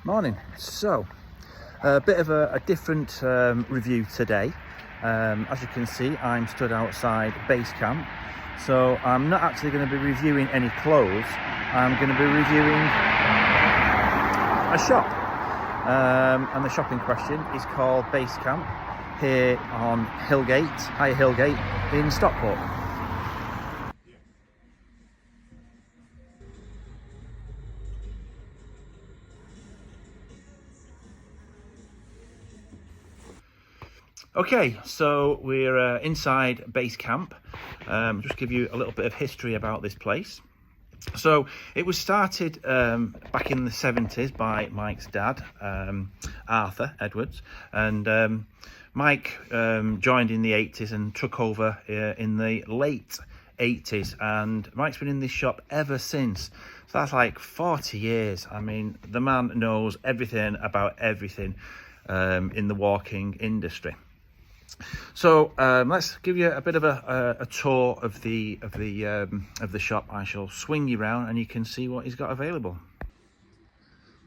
Morning. So, a bit of a different review today. As you can see, I'm stood outside Basecamp. So I'm not actually going to be reviewing any clothes. I'm going to be reviewing a shop. And the shop in question is called Basecamp here on Hillgate, High Hillgate in Stockport. Okay, so we're inside Basecamp. Just give you a little bit of history about this place. So it was started back in the 70s by Mike's dad, Arthur Edwards, and Mike joined in the 80s and took over in the late 80s, and Mike's been in this shop ever since. So that's like 40 years. I mean, the man knows everything about everything in the walking industry. So let's give you a bit of a tour of the shop. I shall swing you around and you can see what he's got available.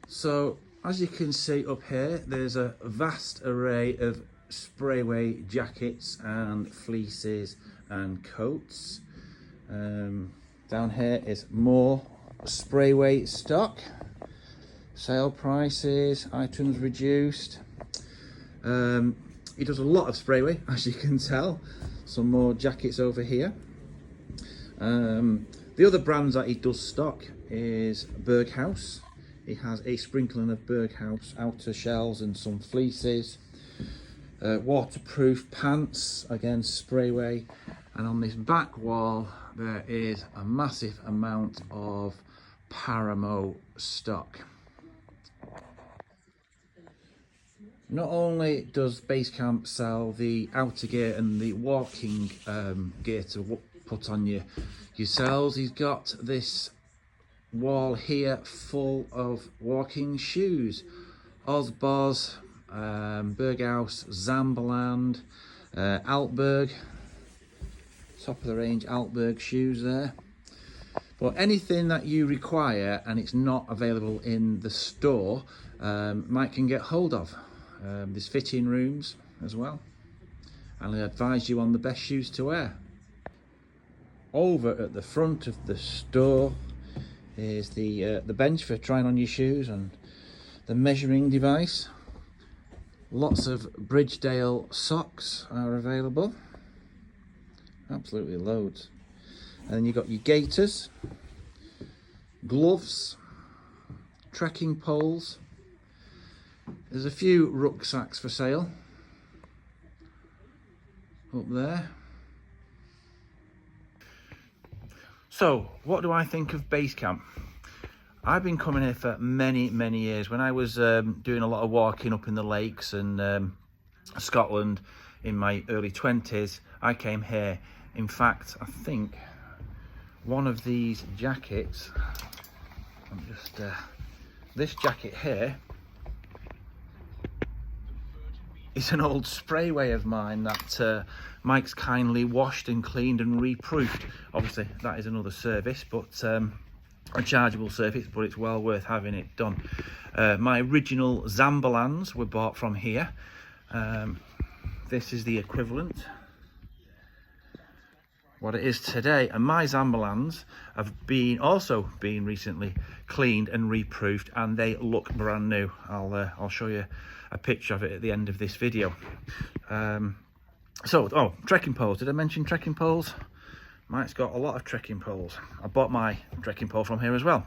So as you can see up here, there's a vast array of sprayway jackets and fleeces and coats. Down here is more sprayway stock, sale prices, items reduced. He does a lot of sprayway, as you can tell. Some more jackets over here. The other brands that he does stock is Berghaus. He has a sprinkling of Berghaus outer shells and some fleeces. Waterproof pants, again sprayway. And on this back wall there is a massive amount of Paramo stock. Not only does Basecamp sell the outer gear and the walking gear to put on yourselves, he's got this wall here full of walking shoes. Osbos, Berghaus, Zamberland, Altberg, top of the range Altberg shoes there. But anything that you require and it's not available in the store, Mike can get hold of. There's fitting rooms as well, and I'll advise you on the best shoes to wear. Over at the front of the store is the bench for trying on your shoes and the measuring device. Lots of Bridgedale socks are available, absolutely loads. And then you've got your gaiters, gloves, trekking poles. There's a few rucksacks for sale up there. So, what do I think of Basecamp? I've been coming here for many years. When I was doing a lot of walking up in the lakes and Scotland in my early 20s, I came here. In fact, I think one of these jackets, this jacket here, it's an old sprayway of mine that Mike's kindly washed and cleaned and reproofed. Obviously, that is another service, but a chargeable service, but it's well worth having it done. My original Zamberlands were bought from here. This is the equivalent, what it is today, and my Zamberlands have also been recently cleaned and reproofed, and they look brand new. I'll show you a picture of it at the end of this video. Trekking poles. Did I mention trekking poles? Mike's got a lot of trekking poles. I bought my trekking pole from here as well.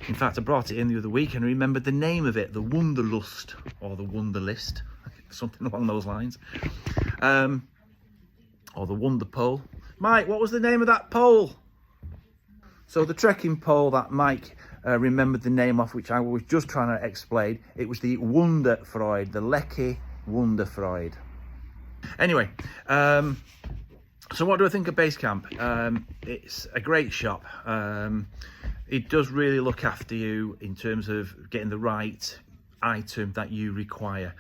In fact, I brought it in the other week and remembered the name of it, the Wunderlust or the Wunderlist, something along those lines, or the Wonder Pole. Mike, what was the name of that pole? So the trekking pole that Mike remembered the name of, which I was just trying to explain, it was the Wunderfreud, the Lecky Wunderfreud. Anyway, so what do I think of Basecamp? It's a great shop. It does really look after you in terms of getting the right item that you require.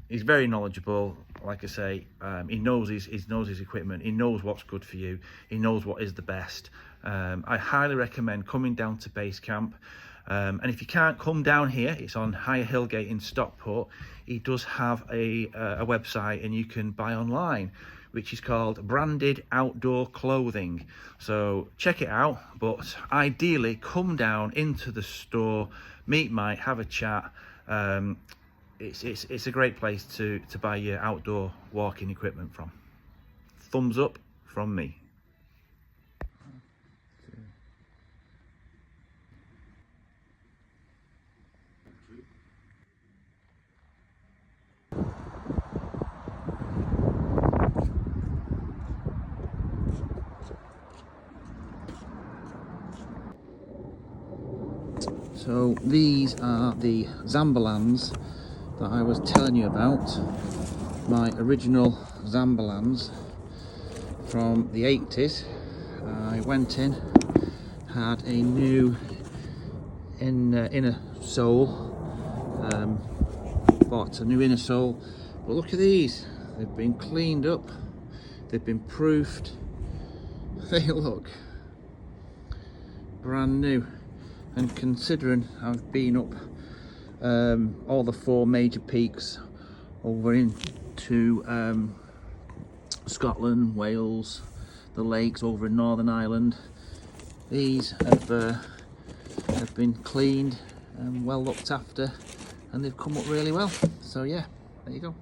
He's very knowledgeable. Like I say, he knows his equipment. He knows what's good for you. He knows what is the best. I highly recommend coming down to Basecamp. And if you can't come down here, it's on Higher Hillgate in Stockport. He does have a website, and you can buy online, which is called Branded Outdoor Clothing. So check it out, but ideally come down into the store, meet Mike, have a chat. It's a great place to buy your outdoor walking equipment from. Thumbs up from me. So these are the Zamberlands that I was telling you about. My original Zamberlands from the 80s. I went in, had a new inner sole, bought a new inner sole, but look at these, they've been cleaned up, they've been proofed, they look brand new. And considering I've been up all the 4 major peaks over into Scotland, Wales, the lakes over in Northern Ireland, these have been cleaned and well looked after, and they've come up really well. So yeah, there you go.